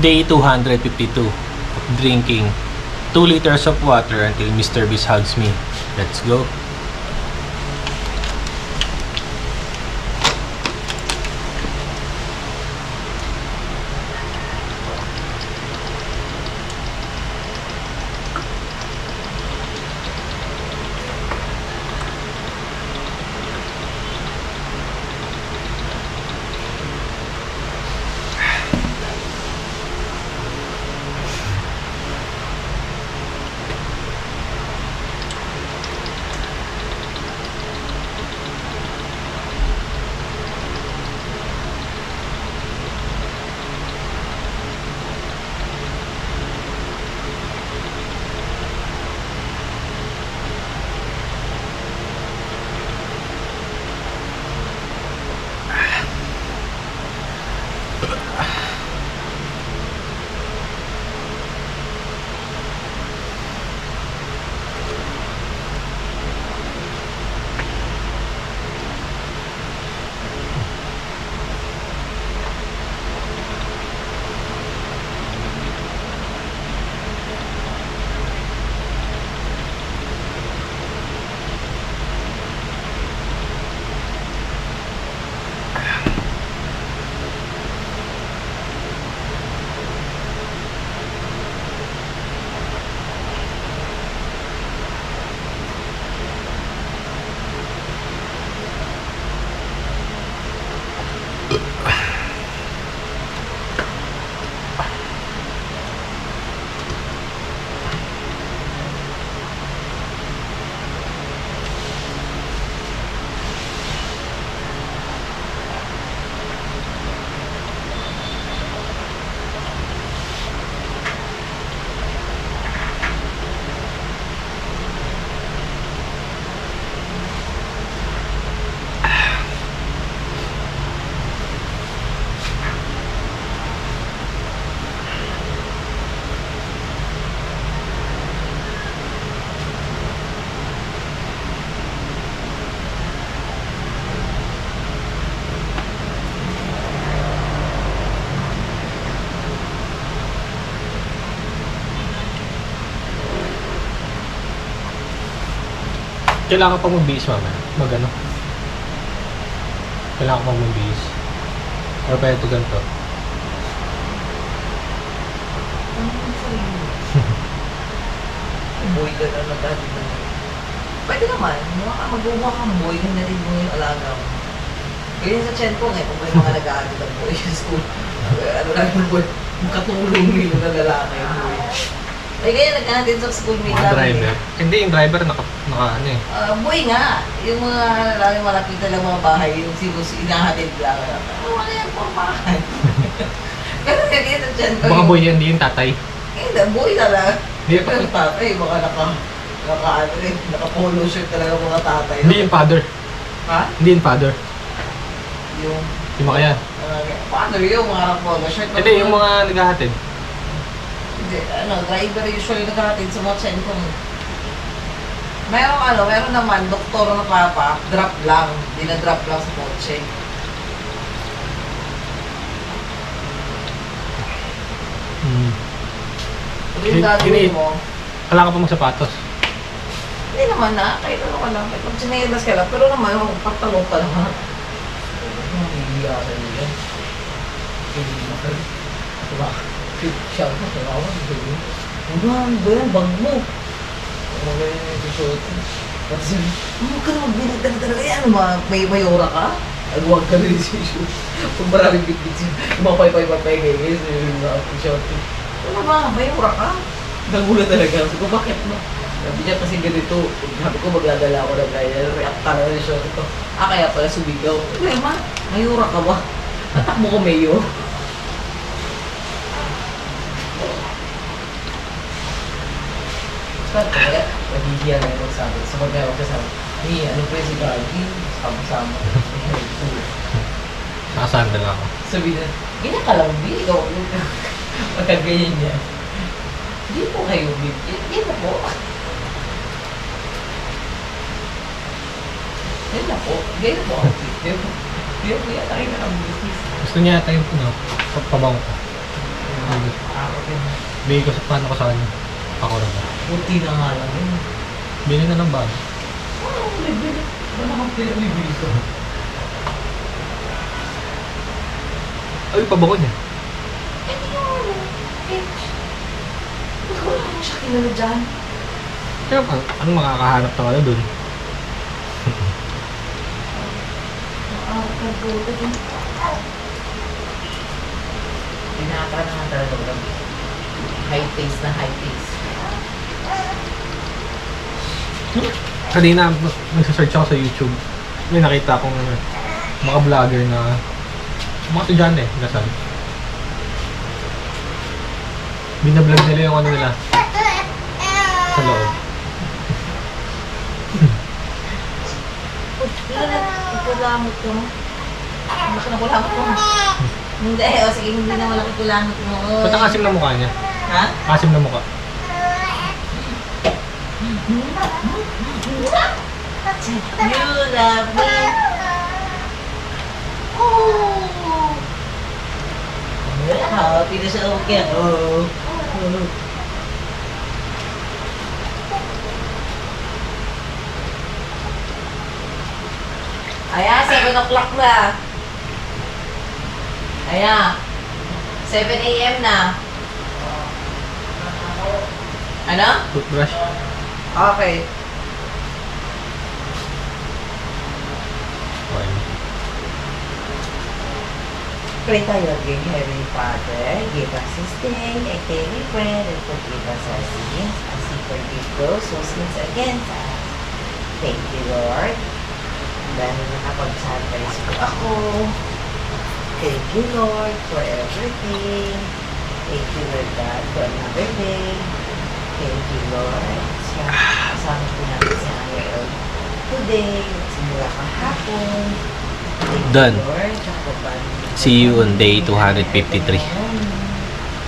Day 252 of drinking 2 liters of water until Mr. Beast hugs me. Let's go. Kailangan pang magbihis mamaya. Mag-ano? Kailangan pang magbihis. Or pwede ito ganito. Boy ka na nagkati na. Pwede naman. Mag-uwa kang boy. Hinarin mo yung alaga mo. Ganyan sa tiyan ko ngayon. Kung may mga nag-aagad ng boy sa school. Ano lang yung boy. Katulong nilo na lalaki yung boy. Ay, kaya nagkahatid sa schoolmate Mga driver. Hindi, yung driver naka ano eh. Boy nga. Yung mga lalaki malapit na lang mga bahay, yung inahatid lang. Wala yan po bahay. Pero ganyan sa tiyan ko. Baka boy yan, hindi yung tatay. Hindi, boy na lang. Hindi Pero tatay, baka naka-polo shirt talaga mga tatay. Hindi yung father. Ha? Hindi yung father. Yung... Yung mga yan. Paano yung mga naka-polo shirt? Hindi, yung mga naghahatid. Hindi, driver usually naghahatid sa mga tiyan ko. Meron naman, doktor na papa, drop lang. Dinadrop lang sa kotse. Pero yung gagawin mo, Kailangan pa magsapatos. hindi naman na, kahit ano ka lang, kahit magsinelas ka lang, pero naman, magpatalong ka naman. Nangihiya ka nila. Hindi na ka. Diba? Siya ko, tinawa, hindi. Ano yan, bag mo. Ano ba yun yung t-shirt? Kasi, huwag ka na magbinig talaga yan. May ora ka? Huwag ka na yung t-shirt. Kung maraming bit-bit siya, yung mga pay-pay-pay guys, yung mga t-shirt. Ano ba, may ora ka? Nagula talaga. Sabi ko, bakit mo? Sabi niya kasi ganito. Sabi ko, magdadala ako ng kaya. React talaga yung short ito. Kaya pala sumigaw. Problema, may ora ka ba? Tatakbo ko mayo. Kaya, maghihiya na yung magsabi. So, magkaya magsasabi, hey, ano po yung si Gagi? Sama-sama. Nakasandal ako. Sabi na, ganyan ka lang, B. Ikaw, pagkaganyan niya. Hindi po kayo, B. Yan na po. Yan na po. Ganyan na po ang B. Yan po yata kayo nakabilis. Gusto niya yata yung pabang ko. akin. Bigay ko sa paano ko sa kanya. Ako rin. Puti na nga lang yun. Bili na ng bag. Oh, bibili. Wala kang pera bibili ko. Ay, pabango niya. Eh, di yung ano, H. Wala mo siya kilala dyan. Kaya pa, anong makakahanap na ano dun? Nagbuto din. Pinaka naman talaga lang. High pace na high pace. Kanina, nagsasearch ako sa YouTube. May nakita akong mga vlogger na mga estudyante, gasal. Binablog nila yung ano nila sa loob. Kulamot ko. Malaki na kulamot mo. Hindi, o sige, hindi na malaki kulamot mo. Ba't ang asim na mukha niya? Ha? Asim na mukha. You love me. Oh. Happy na siya okay. Oh. Aya, 7 o'clock na. Aya, 7 a.m. na. Ano? Toothbrush. Okay. Okay. Pray tayo again, Heavenly Father. Give us this day a daily bread and forgive us our sins as we forgive those who sins against us. Thank you, Lord. Dahil nakapag-sanitize ko ako. Thank you, Lord, for everything. Thank you, Lord God, for another day. Thank you, Lord. Sa kasama po natin si Ariel today. Simula kahapon. Thank Done. you, Lord. Nakapag- See you on day 253.